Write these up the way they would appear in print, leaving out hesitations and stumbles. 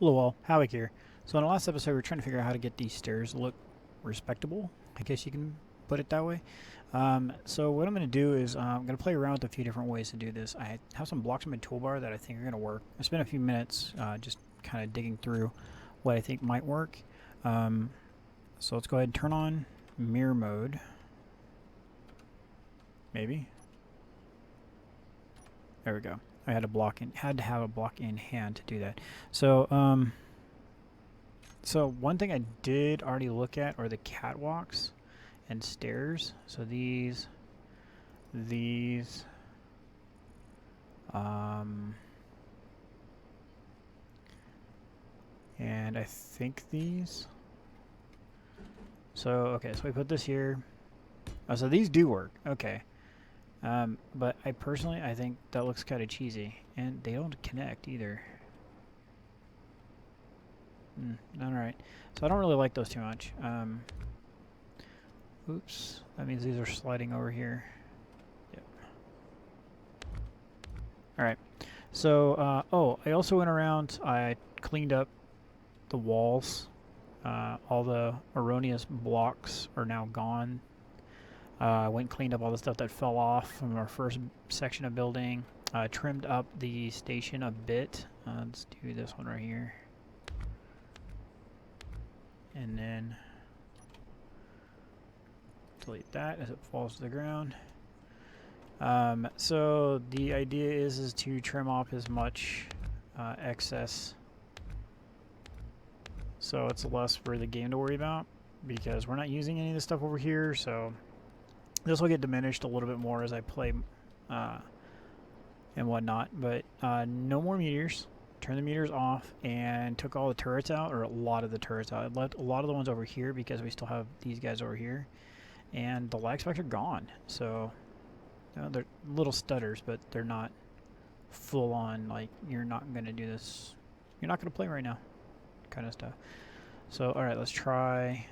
Hello all, Havoc here. So in the last episode we were trying to figure out how to get these stairs to look respectable. I guess you can put it that way. So what I'm going to do is I'm going to play around with a few different ways to do this. I have some blocks in my toolbar that I think are going to work. I spent a few minutes just kind of digging through what I think might work. So let's go ahead and turn on mirror mode. Maybe. There we go. I had to have a block in hand to do that. So so one thing I did already look at are the catwalks and stairs. So these, and I think these. So okay, so we put this here. Oh, so these do work. Okay. But I think that looks kind of cheesy, and they don't connect either. Alright. So I don't really like those too much. Oops. That means these are sliding over here. Yep. Alright. So, oh, I also went around, I cleaned up the walls. All the erroneous blocks are now gone. I went and cleaned up all the stuff that fell off from our first section of building. Trimmed up the station a bit. Let's do this one right here. And then delete that as it falls to the ground. So the idea is to trim off as much excess, so it's less for the game to worry about, because we're not using any of this stuff over here. So this will get diminished a little bit more as I play and whatnot. But no more meteors. Turn the meters off and took all the turrets out, or a lot of the turrets out. I left a lot of the ones over here because we still have these guys over here, and the lag spikes are gone. So they're little stutters, but they're not full on like you're not going to do this, you're not going to play right now kind of stuff. So alright, let's try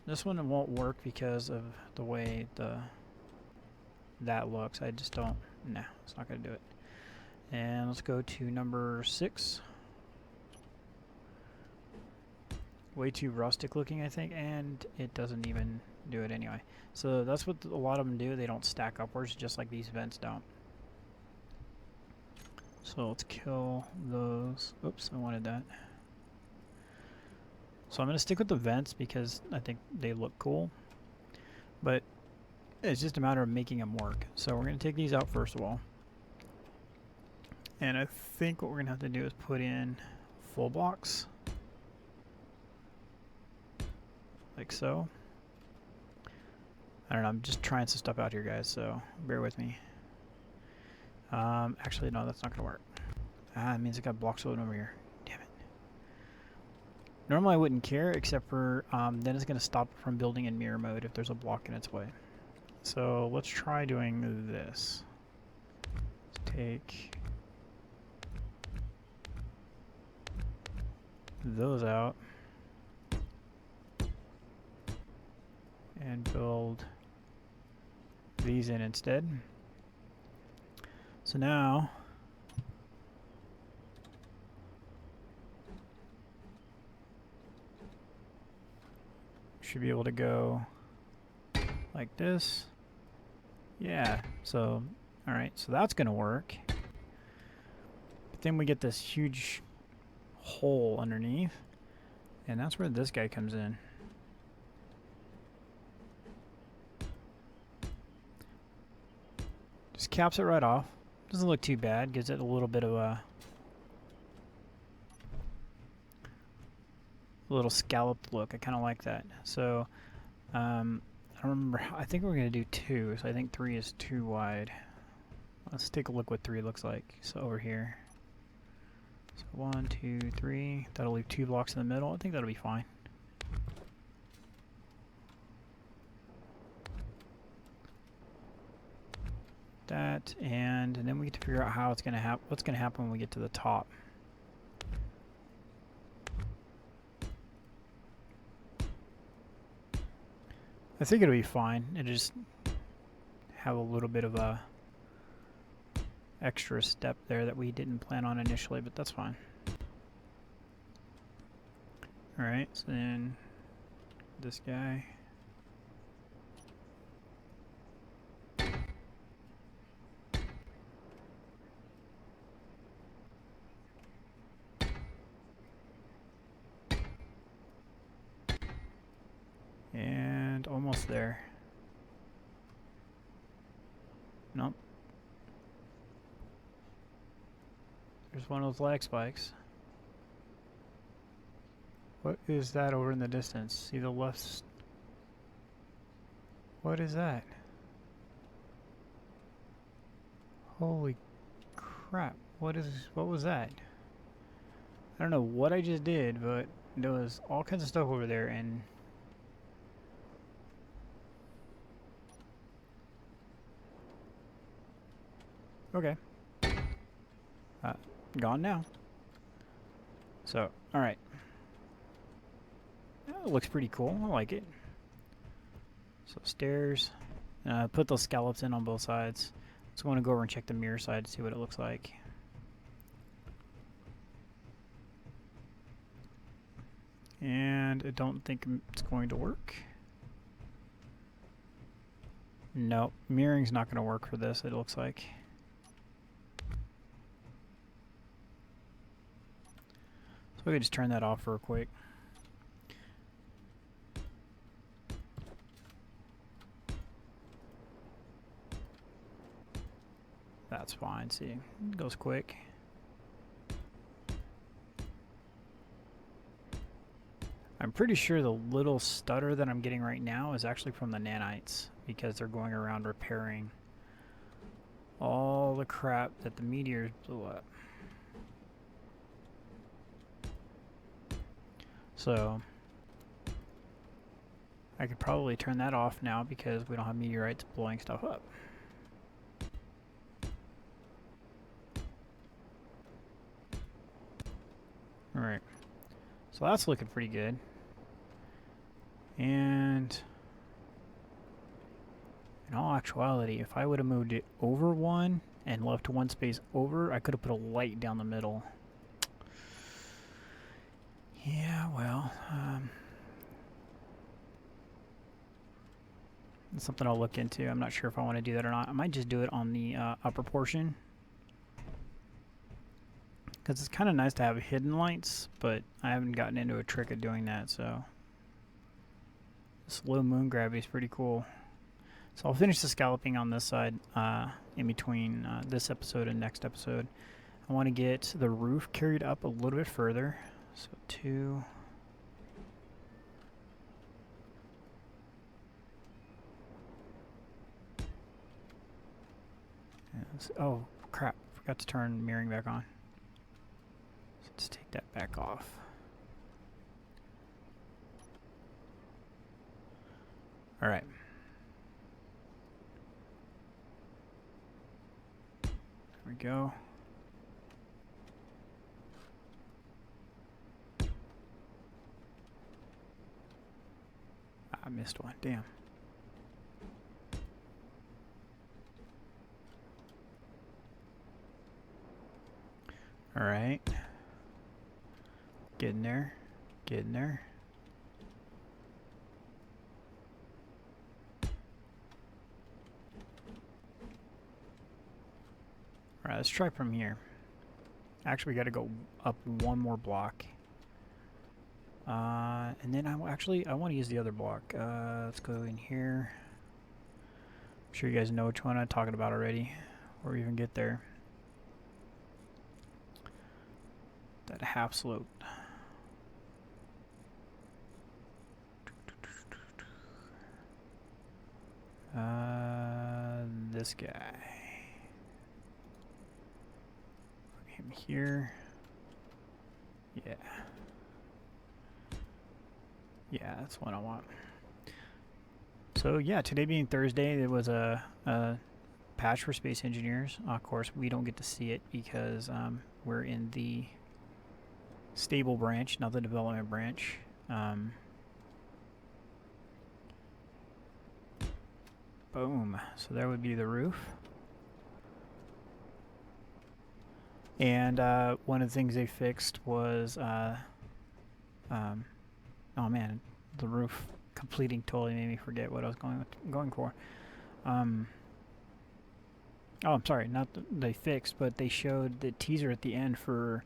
this one. It won't work because of the way that looks. I just don't, nah, it's not going to do it. And let's go to number 6. Way too rustic looking, I think, and it doesn't even do it anyway. So that's what a lot of them do. They don't stack upwards, just like these vents don't. So let's kill those. Oops, I wanted that. So I'm going to stick with the vents because I think they look cool. But it's just a matter of making them work. So we're going to take these out first of all. And I think what we're going to have to do is put in full blocks. Like so. I don't know, I'm just trying some stuff out here, guys, so bear with me. Actually, no, that's not going to work. It means I got blocks loading over here. Damn it. Normally I wouldn't care, except for then it's going to stop from building in mirror mode if there's a block in its way. So let's try doing this. Let's take those out and build these in instead. So now should be able to go like this. Yeah, so alright, so that's gonna work. But then we get this huge hole underneath, and that's where this guy comes in. Just caps it right off. Doesn't look too bad. Gives it a little bit of a little scalloped look. I kind of like that. So I don't remember. I think we're gonna do 2. So I think 3 is too wide. Let's take a look what 3 looks like. So over here. So 1, 2, 3. That'll leave 2 blocks in the middle. I think that'll be fine. That, and then we get to figure out how it's going to happen. What's going to happen when we get to the top. I think it'll be fine. It'll just have a little bit of a extra step there that we didn't plan on initially, but that's fine. Alright, so then this guy. And almost there. Nope. There's one of those lag spikes. What is that over in the distance? See the left? What is that? Holy crap. What was that? I don't know what I just did, but there was all kinds of stuff over there and okay. Gone now. So, alright. It looks pretty cool. I like it. So, stairs. Put those scallops in on both sides. So, I want to go over and check the mirror side to see what it looks like. And I don't think it's going to work. Nope. Mirroring's not going to work for this, it looks like. So we can just turn that off real quick. That's fine, see, it goes quick. I'm pretty sure the little stutter that I'm getting right now is actually from the nanites because they're going around repairing all the crap that the meteors blew up. So I could probably turn that off now because we don't have meteorites blowing stuff up. Alright, so that's looking pretty good. And in all actuality, if I would have moved it over one and left one space over, I could have put a light down the middle. Yeah, well, it's something I'll look into. I'm not sure if I want to do that or not. I might just do it on the upper portion. Because it's kind of nice to have hidden lights, but I haven't gotten into a trick of doing that, so. This low moon gravity is pretty cool. So I'll finish the scalloping on this side in between this episode and next episode. I want to get the roof carried up a little bit further. So 2. Oh, crap. Forgot to turn mirroring back on. So let's take that back off. Alright. There we go. I missed one. Damn. Alright. Getting there. Getting there. Alright, let's try from here. Actually, we got to go up one more block. And then I want to use the other block. Let's go in here. I'm sure you guys know which one I'm talking about already, or even get there. That half slope. This guy. Put him here. Yeah. Yeah, that's what I want. So yeah, today being Thursday, there was a patch for space engineers. Of course, we don't get to see it because we're in the stable branch, not the development branch. Boom. So there would be the roof. And one of the things they fixed was, oh man, the roof completing totally made me forget what I was going for. Oh, I'm sorry, not they fixed, but they showed the teaser at the end for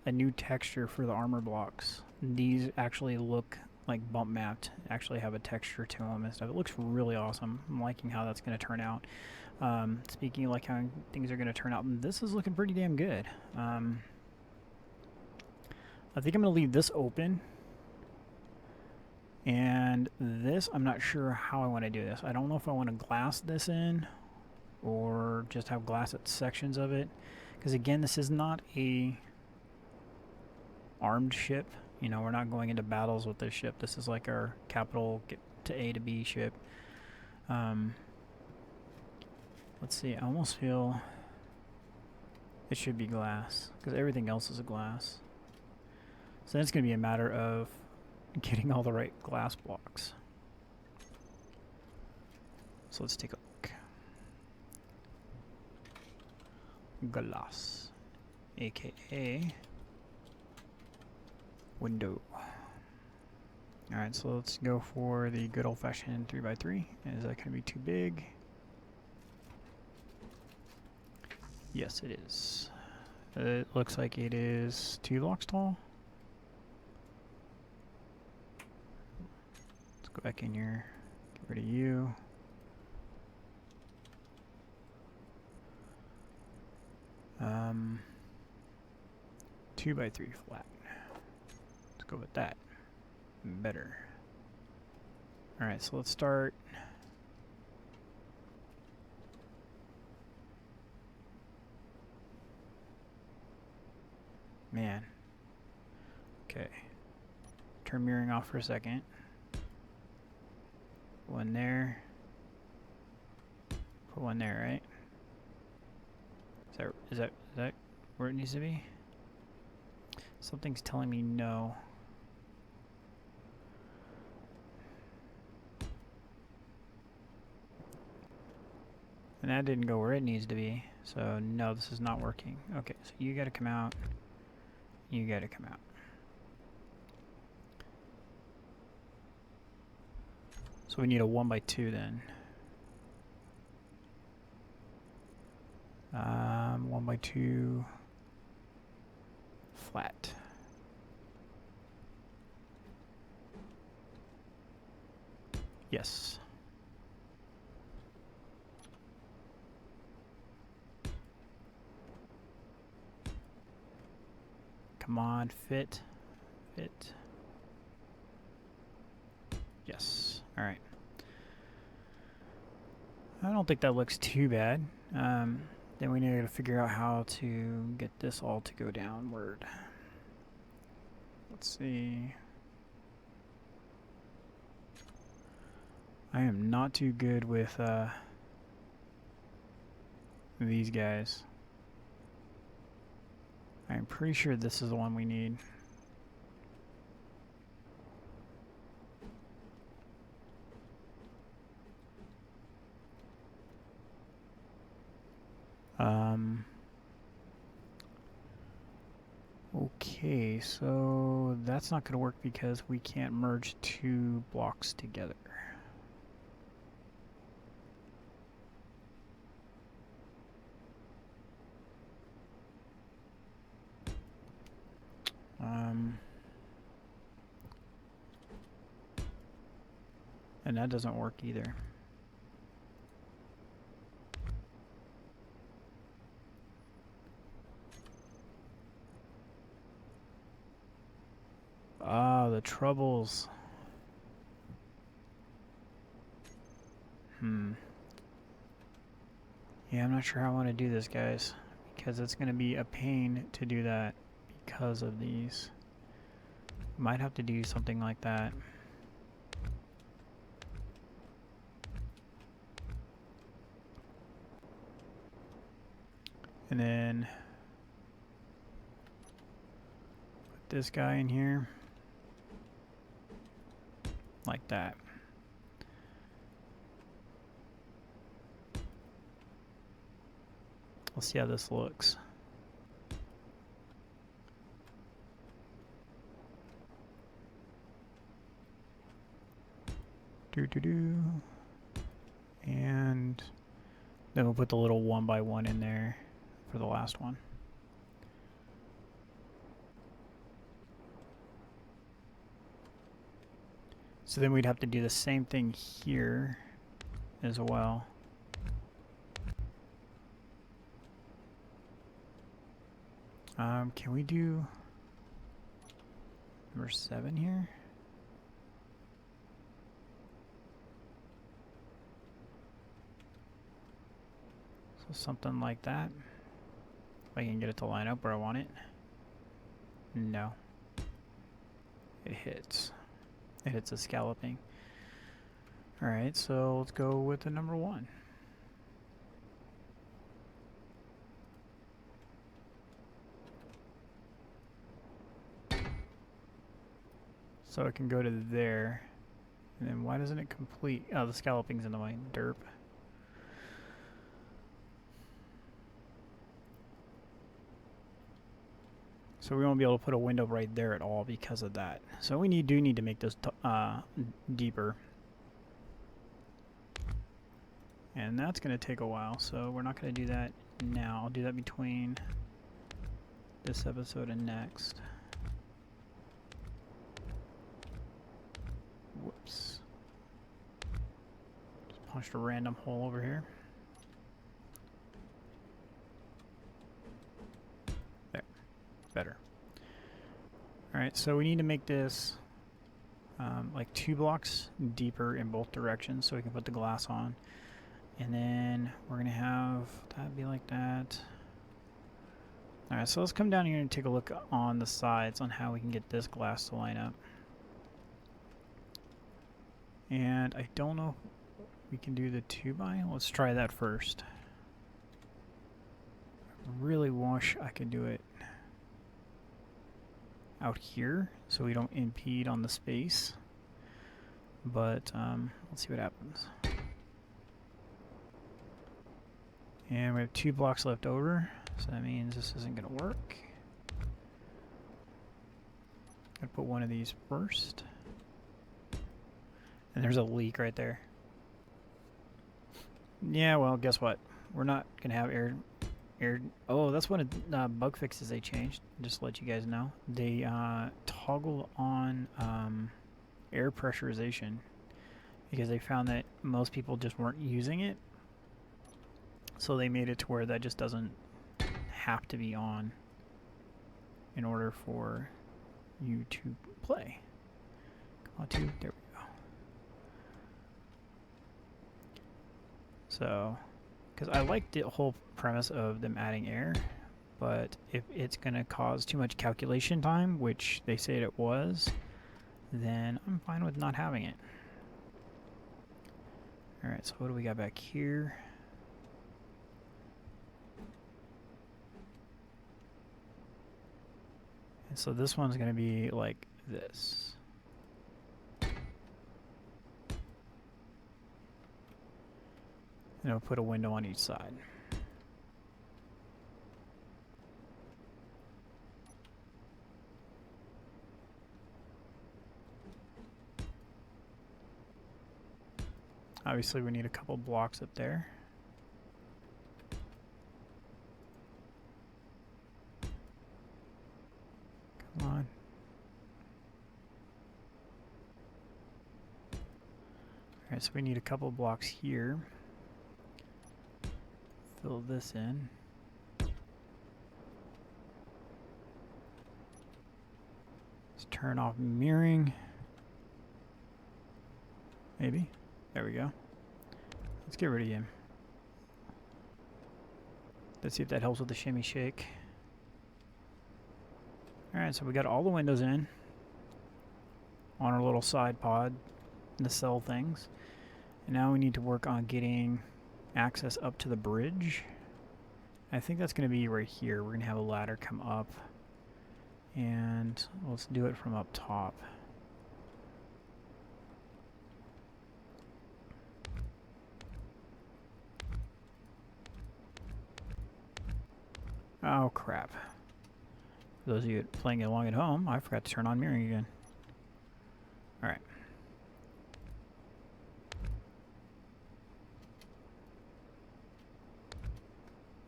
a new texture for the armor blocks. These actually look like bump mapped, actually have a texture to them and stuff. It looks really awesome. I'm liking how that's going to turn out. Speaking of like how things are going to turn out, this is looking pretty damn good. I think I'm going to leave this open. And this, I'm not sure how I want to do this. I don't know if I want to glass this in or just have glass at sections of it. Because again, this is not a armed ship. You know, we're not going into battles with this ship. This is like our capital get to A to B ship. Let's see, I almost feel it should be glass because everything else is a glass. So then it's going to be a matter of getting all the right glass blocks. So let's take a look. Glass, aka window. Alright, so let's go for the good old-fashioned 3x3. Is that going to be too big? Yes, it is. It looks like it is 2 blocks tall. Let's go back in here, get rid of you. Um, 2x3 flat. Let's go with that. Better. Alright, so let's start. Man. Okay. Turn mirroring off for a second. One there. Put one there, right? Is that where it needs to be? Something's telling me no. And that didn't go where it needs to be. So no, this is not working. Okay, so you gotta come out. You gotta come out. So we need a 1x2 then. 1x2 flat. Yes. Come on, fit. Fit. Yes. Alright. I don't think that looks too bad. Then we need to figure out how to get this all to go downward. Let's see. I am not too good with these guys. I'm pretty sure this is the one we need. Okay, so that's not going to work because we can't merge 2 blocks together. And that doesn't work either. Ah, the troubles. Yeah, I'm not sure how I want to do this, guys, because it's going to be a pain to do that because of these. Might have to do something like that. And then put this guy in here like that. Let's see how this looks. And then we'll put the little 1x1 in there for the last one. So then we'd have to do the same thing here as well. Can we do number 7 here? So something like that. If I can get it to line up where I want it. No. It hits. It hits the scalloping. Alright, so let's go with the number 1. So it can go to there. And then why doesn't it complete? Oh, the scalloping's in the way. Derp. So we won't be able to put a window right there at all because of that. So we do need to make this deeper. And that's going to take a while, so we're not going to do that now. I'll do that between this episode and next. Whoops. Just punched a random hole over here. There. Better. Alright, so we need to make this like 2 blocks deeper in both directions so we can put the glass on. And then we're going to have that be like that. Alright, so let's come down here and take a look on the sides on how we can get this glass to line up. And I don't know if we can do the 2x. Let's try that first. I really wish I could do it out here so we don't impede on the space. But let's see what happens. And we have 2 blocks left over, so that means this isn't going to work. I'm going to put one of these first. And there's a leak right there. Yeah, well, guess what? We're not going to have air. Oh, that's one of the bug fixes they changed, just to let you guys know. They toggled on air pressurization because they found that most people just weren't using it. So they made it to where that just doesn't have to be on in order for you to play. Come on, there we go. So, because I like the whole premise of them adding air, but if it's going to cause too much calculation time, which they said it was, then I'm fine with not having it. Alright, so what do we got back here? And so this one's going to be like this. And I'll put a window on each side. Obviously we need a couple blocks up there. Come on. Alright, so we need a couple blocks here. Fill this in. Let's turn off mirroring. Maybe. There we go. Let's get rid of him. Let's see if that helps with the shimmy shake. Alright, so we got all the windows in on our little side pod, nacelle things. And now we need to work on getting access up to the bridge. I think that's going to be right here. We're going to have a ladder come up. And let's do it from up top. Oh crap. For those of you playing along at home, I forgot to turn on mirroring again. Alright.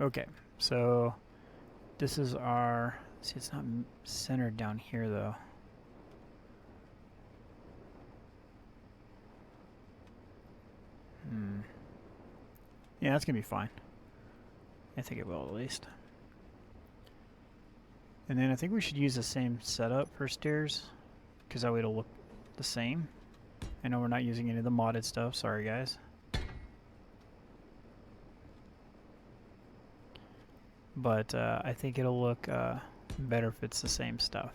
Okay, so this is our... See, it's not centered down here, though. Yeah, that's going to be fine. I think it will, at least. And then I think we should use the same setup for stairs, because that way it'll look the same. I know we're not using any of the modded stuff. Sorry, guys. But I think it'll look better if it's the same stuff.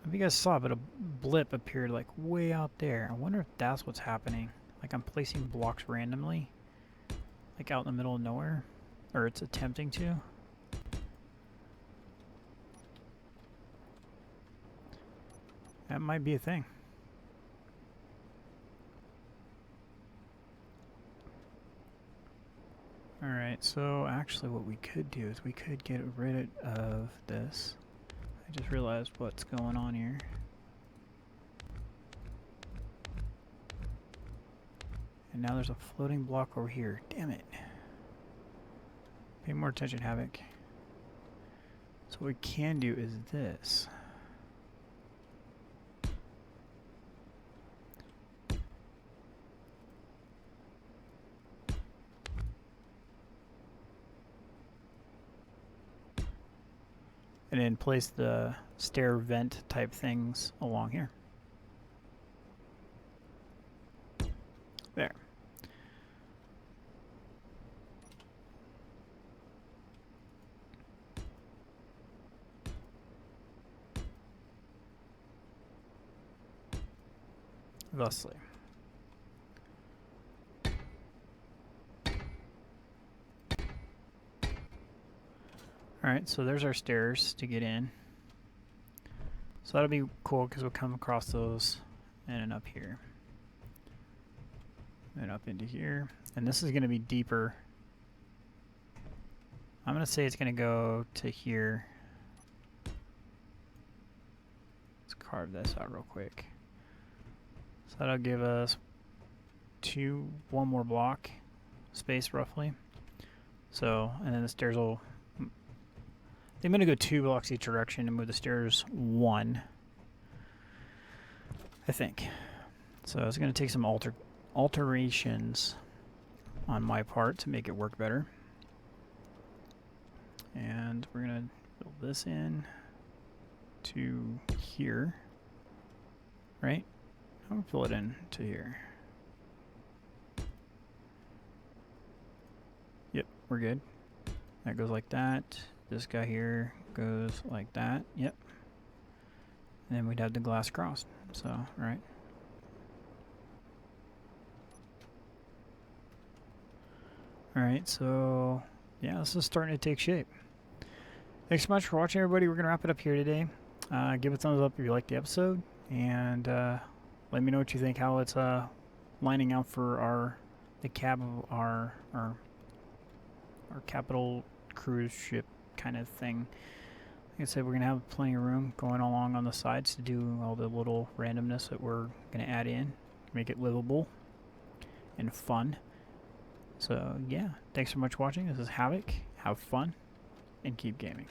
If you guys saw, but a blip appeared like way out there. I wonder if that's what's happening. Like I'm placing blocks randomly, like out in the middle of nowhere, or it's attempting to. That might be a thing. Alright, so actually what we could do is we could get rid of this. I just realized what's going on here. And now there's a floating block over here. Damn it. Pay more attention, Havoc. So what we can do is this. And then place the stair vent type things along here. There. Thusly. Alright, so there's our stairs to get in. So that'll be cool because we'll come across those in and up here. And up into here. And this is going to be deeper. I'm going to say it's going to go to here. Let's carve this out real quick. So that'll give us one more block space roughly. So, and then the stairs will... I'm going to go 2 blocks each direction and move the stairs 1. I think. So it's going to take some alterations on my part to make it work better. And we're going to build this in to here. Right? I'm going to fill it in to here. Yep, we're good. That goes like that. This guy here goes like that. Yep. And then we'd have the glass crossed. So, right. Alright, so yeah, this is starting to take shape. Thanks so much for watching, everybody. We're going to wrap it up here today. Give a thumbs up if you liked the episode. And let me know what you think, how it's lining out for the cab of our capital cruise ship kind of thing. Like I said, we're going to have plenty of room going along on the sides to do all the little randomness that we're going to add in, make it livable and fun. So yeah, thanks so much for watching. This is Havoc. Have fun and keep gaming.